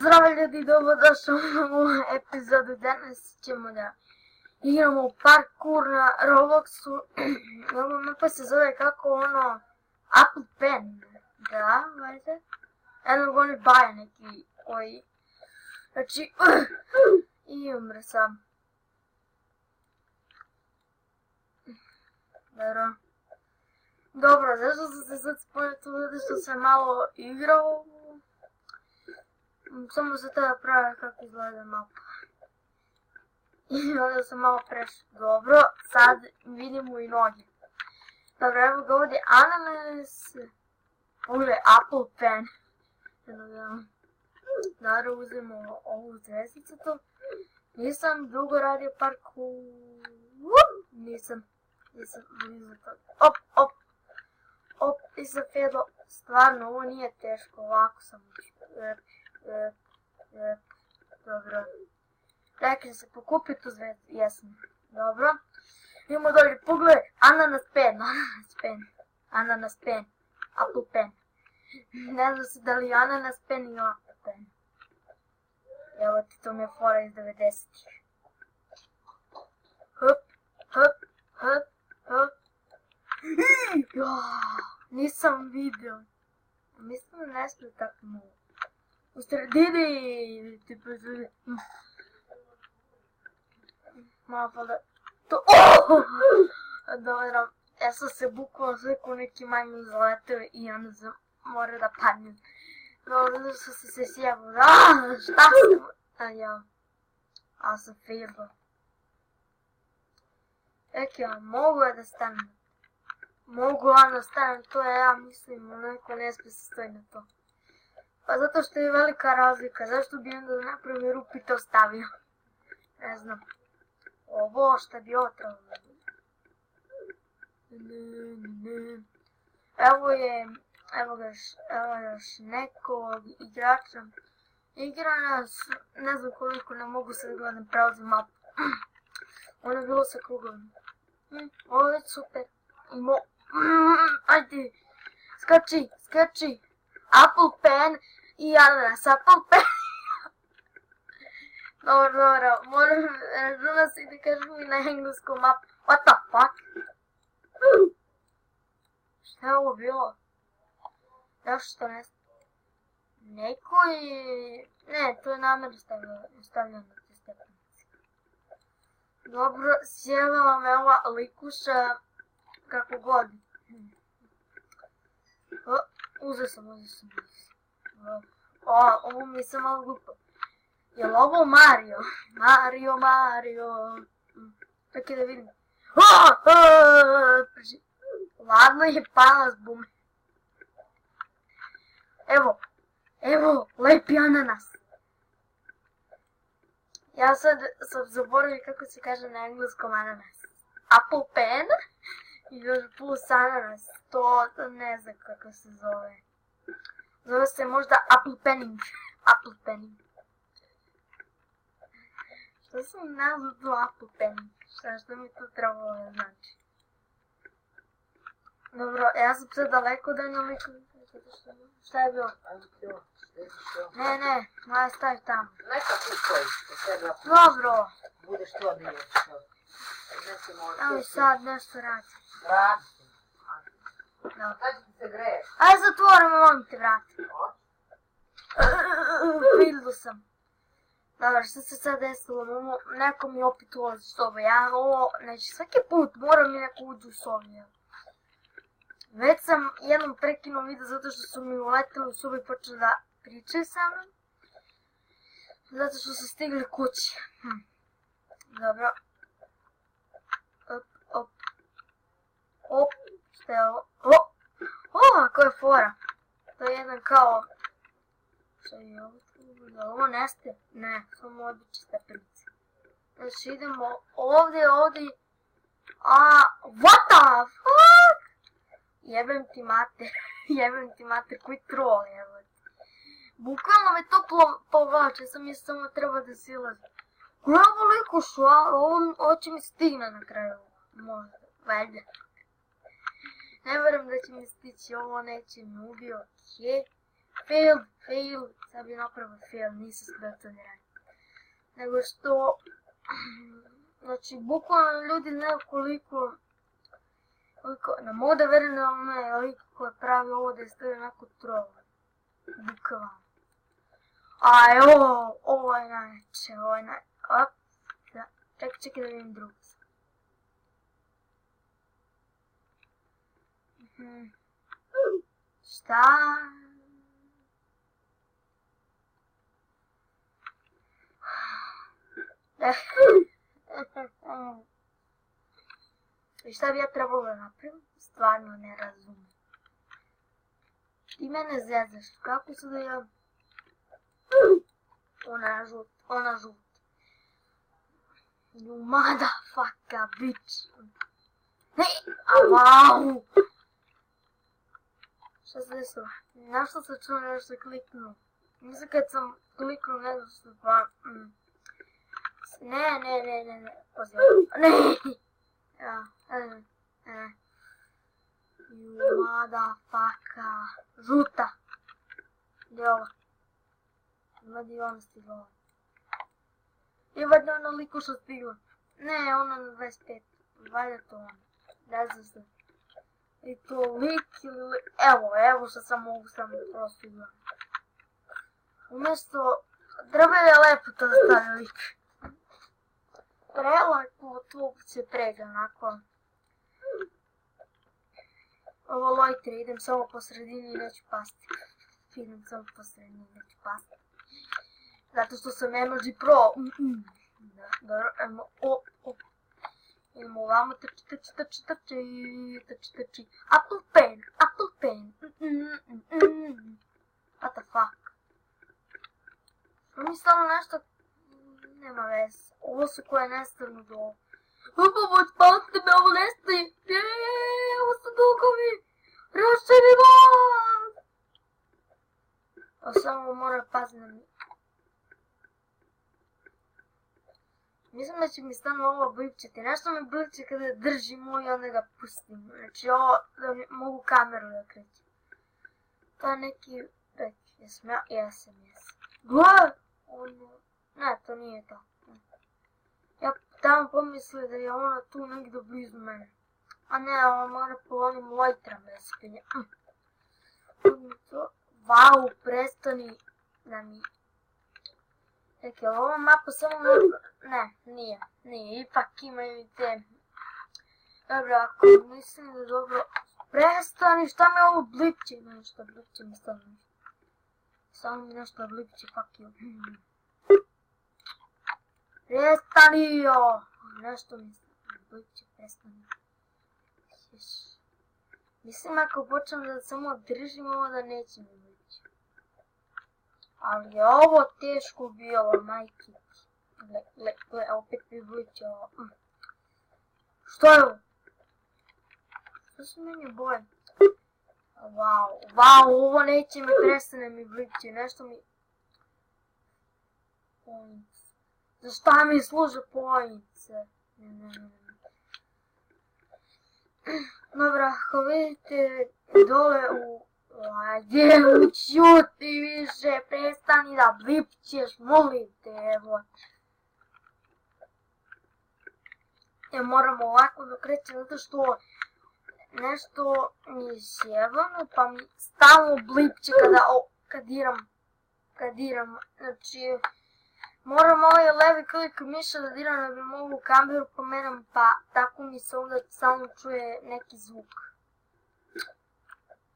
Zdravo ljudi, dobrodošli u novu epizodu. Danas ćemo da igramo parkur na robloxu. Ova mapa se zove kako ono Apple Pen. Da, valjda. Jednog oni baje neki koji... Znači, i umre sam. Dobro, zašto sam se sad spojio tu, zato što sam malo igrao. Samo se tada pravi kako izgleda mapa. I onda sam malo prešao. Dobro, sad vidimo i noge. Dobro, evo ga ovdje ananas. Pogledaj, Apple Pen. Dobro, uzmemo ovu zvezdicu tu. Nisam dugo radio parkur. Nisam blizu toga. Op, nisam fedlo. Stvarno, ovo nije teško, ovako sam ušao. Dobro. Rekli da se pokupi tu zvezdu, jesam. Dobro. Idemo dolje, pogledaj, ananas pen, Apple Pen. Ne znam se da li ananas pen ili Apple Pen. Evo ti, to mi je fora iz 90-ih. Hop. Nisam vidio. Mislim da ne smije tako malo. U sredini, tipa zove. Malo pa da... To... Dobro, ja sam se bukvalno sve ko neki manju zaletio i onda sam morao da padnem. Dobro, zato što sam se sjebao. Šta sam? A sam failao. Mogu ja da stanem? Mogu da stanem, to je ja mislim, neko ne smije se stoji na to. Pa zato što je velika razlika, zašto bi onda napravio rupu i to stavio? Ne znam. Ovo šta bi ovo trebalo da bude? Evo još nekog igrača. Igra nas, ne znam koliko, ne mogu se da gledam preuzim mapu. Ono je bilo sa krugovima. Ovo je super. Ajde, skači. Apple Pen i ananas, Apple Pen. Dobro, moram računa se da kažem i na engleskom mapu. What the fuck? Šta je ovo bilo? Još što ne znam. Neko je... Ne, to je namjerno stavljeno na te stepenice. Dobro, sjela me ova likuša kako god. Uzeo sam. Ovo mi je samo malo glupo. Je li ovo Mario? Mario. Čekaj da vidim. Ladno je pala s bume. Evo, lepi ananas. Ja sad sam zaboravio kako se kaže na engleskom ananas. Apple Pen i još plus ananas. To ne znam kako se zove. Zove se možda Apple Penning. Što sam nazvao to Apple Penning? Što mi to trebalo da znači? Dobro, ja sam sve daleko da imam liko... Šta je bilo? Ne, moja stavi tamo. Neka tu stoji. Dobro. Budeš to da ješ. Evo i sad nešto radi. Radi. Kad ti se greješ? Ajde zatvorimo, molim te vrati. Vidjela sam. Dobro, što se sad desilo? Neko mi opet ulazi u sobu. Znači svaki put mora mi neko uđe u sobu. Već sam jednom prekinuo video zato što su mi uletili u sobu i počeli da pričaju sa mnom. Zato što su stigli kući. Dobro. Op. Šta je ovo? Ako je fora. To je jedan kao... Šta je ovo? Da ovo neste? Ne, samo odlične stepenice. Znači idemo ovdje. What the fuck? Jebem ti mater, koji troll evo. Bukvalno me to povlače, sam je samo treba da silazi. Koja je ovo likošu, ovo će mi stigne na kraju. Možda, valjda. Ne verujem da će mi stići, ovo neće mi ubio. fail, sad bi napravio fail, nisam smio to ne radi. Nego što, znači, bukvalno ljudi ne znaju koliko, ne mogu da verujem da onaj lik koji pravi ovo da je stavio onako troll. Bukvalno. Aj, ovo je najče, op, da, čekaj da vidim drugu. Šta? I šta bi ja trebalo da napravim? Stvarno ne razumijem. Ti mene zezaš, kako se da ja... Ona žut. You motherfucker, bitch. Ne, avau! Šta se desilo? Našla sam čuo nešto kliknuo. Mislim kad sam kliknuo nešto pa... Ne. Pazi, ne! You motherfucker. Žuta. Gdje je ovo? Vadi ona stigla. I vadi ona liku što stigla. Ne, ona na 25. Valjda to ona. Ne znam se. I to lik ili lik. Evo što sam mogu samo prosto gledati. Umjesto... Treba je lepo to da stavi lik. Prelako to se pređe onako. Ovo lojtre, idem samo po sredini i neću pasti. Idem samo po sredini i neću pasti. Zato što sam emoji pro. Dobro, idemo ovamo, trči. Apple pen. What the fuck? Što mi stalo nešto... Nema veze. Ovo su koje nestanu do ovo. Pomoć, spasite me, ovo nestaje. Ovo su dugovi. Raščeni vas. A samo mora paziti na mi. Mislim da će mi stano ovo blipčiti. Nešto mi blipče kada držim ovo i onda ga pustim. Znači ovo da mogu kameru da krećem. To je neki... Jesam ja? Jesam. Gle! Ne, to nije to. Ja tamo pomislio da je ona tu negdje blizu mene. A ne, ona mora po onim lojtrama da se penje. Vau, prestani da mi... Čekaj, ova mapa samo... Ne, nije, ipak imaju i te... Dobro, ako mislim da dobro... Prestani, šta mi ovo blipće? Nešto blipće mi stavno. Samo mi nešto blipće, fuck you. Prestani jo! Nešto mi blipće, prestani. Mislim ako počnem da samo držim ovo da neće mi blipće. Ali je ovo teško bilo, majke. Gle, opet mi blipće ovo. Što je ovo? Što se meni boje? Vau, ovo neće mi prestane mi blipće, nešto mi... Points. Za šta mi služe points? Dobro, ako vidite dole u... Gdje učuti više, prestani da blipćeš, molim te, evo. Moramo ovako da krećem, zato što nešto mi je sjebano, pa mi stalno blipće kad diram, znači moram ovaj levi klik miša da diram da bi mogu kameru pomeram, pa tako mi se onda stalno čuje neki zvuk.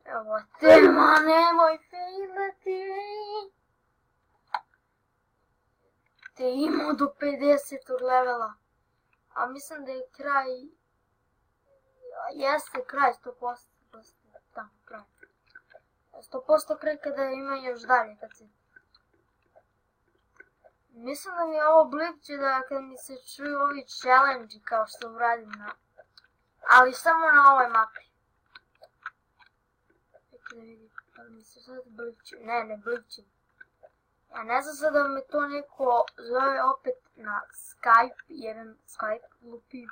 Evo te, ma nemoj failati. Te imao do 50. levela, a mislim da je kraj... Jeste kraj, 100%, tamo kraj. 100% kraj kada ima još dalje, kad se... Mislim da mi je ovo blipće da kad mi se čuju ovi challenge kao što uradim na... Ali samo na ovoj mapi. Čekaj da vidim, ali mi se sad blipće, ne blipće. Ja ne znam sad da me to neko zove opet na Skype, jedan Skype lupi.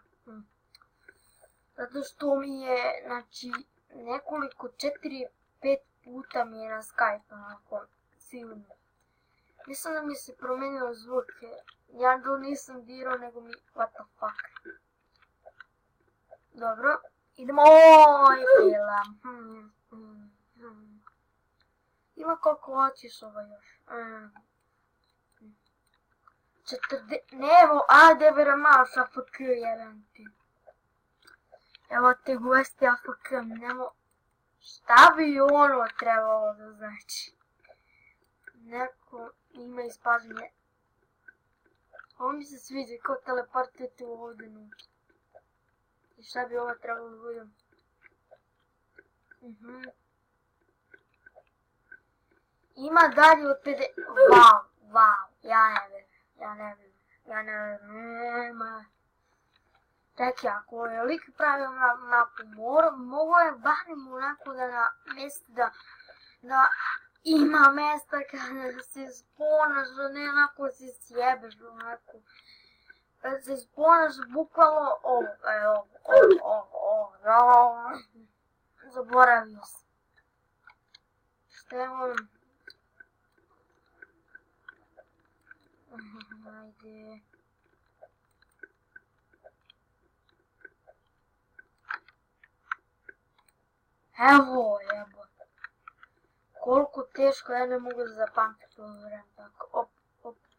Zato što mi je, znači, nekoliko 4-5 puta mi je na Skype, onako, silno. Mislim da mi se promijenio zvuk, ja to nisam dirao, nego mi, what the fuck. Dobro, idemo, oj, filam. Ima koliko hoćeš ovo još. Nevo, ajde vera maš AFK, jebem ti. Evo te gosti AFK, nemo. Šta bi ono trebalo da znači? Neko ima ispaženje. Ovo mi se sviđa kao teleportujete ovdje nutra. I šta bi ovo trebalo da budem? Ima dalje od 50... Wow, ja ne vjerujem. Čekaj, ako je lik pravio mapu, mogo je barem onako da na mjestu da ima mjesta kada se sponaš, ne onako se sjebeš, onako. Kada se sponaš bukvalno zaboravio sam. Šta je ono? Ajde. Evo jebote. Koliko teško, ja ne mogu da zapamtim ovo vreme. Tako,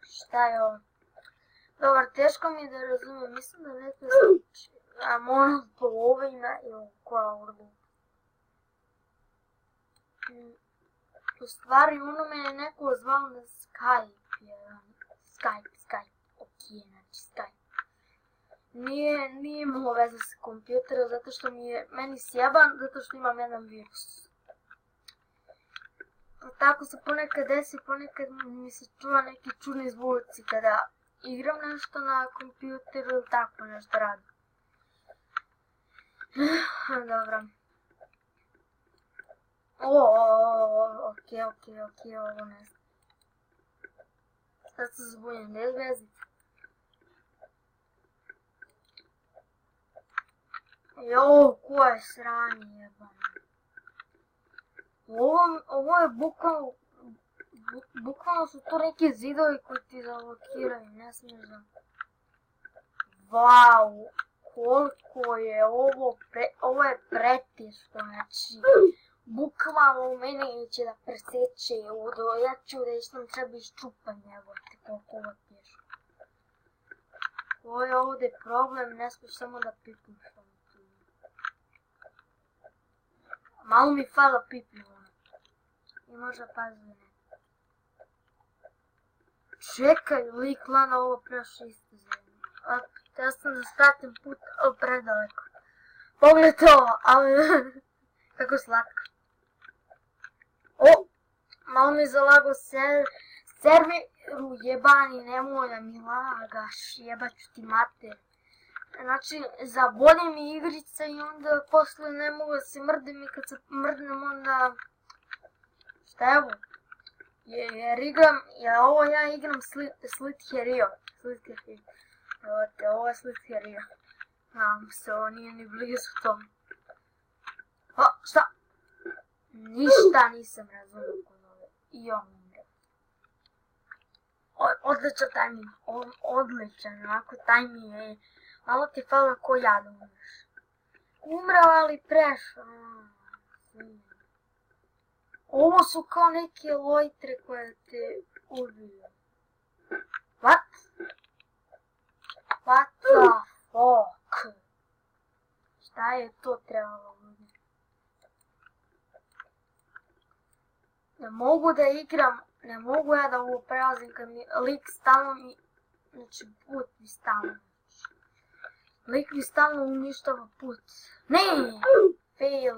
šta je ovo? Dobar, teško mi je da razumijem, mislim da neko znači. A moram polovina i ovo koja urdu. U stvari, ono me je neko zvao na Skype. Skype, ok, znači Skype. Nije imalo veze sa kompjutera, zato što mi je meni sjeban, zato što imam jedan virus. Tako se ponekad desi, ponekad mi se čuva neki čudni zvuci kada igram nešto na kompjuteru ili tako nešto radim. Dobro. Ok, ovo ne znam. Sad se zbunjem, ne vezi. Koje sranje jebano. Ovo je bukvalno su to neki zidovi koji ti zablokiraju, ne smiješ da... Vau, koliko je ovo je preteško, znači... Bukvalno mene će da preseče, ja ću reći nam treba iščupanje, evo te koliko ovo teško. Ovo je ovdje problem, ne smiješ samo da pipnuš. Malo mi fala pipnu. I možda pazi ne. Čekaj, lik lana ovo prešao isto zemlju. Ja sam da skratim put, ali predaleko. Pogledajte ovo, ali... Kako slatko. Malo mi zalago serveru jebani, nemoj da mi lagaš, jebaću ti mater. Znači, zaboli mi igrica i onda posle ne mogu da se mrdim i kad se mrdnem onda... Šta je ovo? Jer ja igram Slither.io. Evo te, ovo je Slither.io. Nadam se, ovo nije ni blizu tome. Šta? Ništa nisam razumio kod ove. I on umre. Odličan tajming. Odličan, onako tajming je. Malo ti fala ko ja da umreš. Umrao, ali prešao. Ovo su kao neke lojtre koje te ubiju. What? What the fuck? Šta je to trebalo ubiti? Ne mogu da igram, ne mogu ja da ovo prelazim kad mi lik stalno mi... Znači put mi stalno. Lik mi stalno uništava put. Ne! Failed.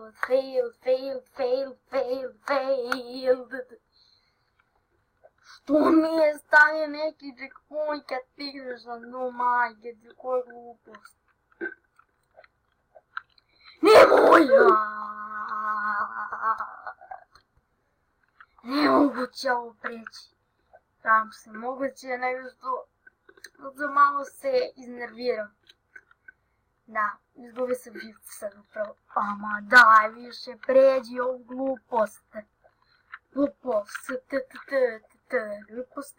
Što mi je stavio neki checkpoint kad ti igraš na no majke, koja glupost. Nemoj! Nemoguće ovo preći. Znam se, moguće nego što malo se iznerviram. Da, izgubio sam živce sad upravo. Ama daj više, pređi ovu glupost. Lupus, lupus,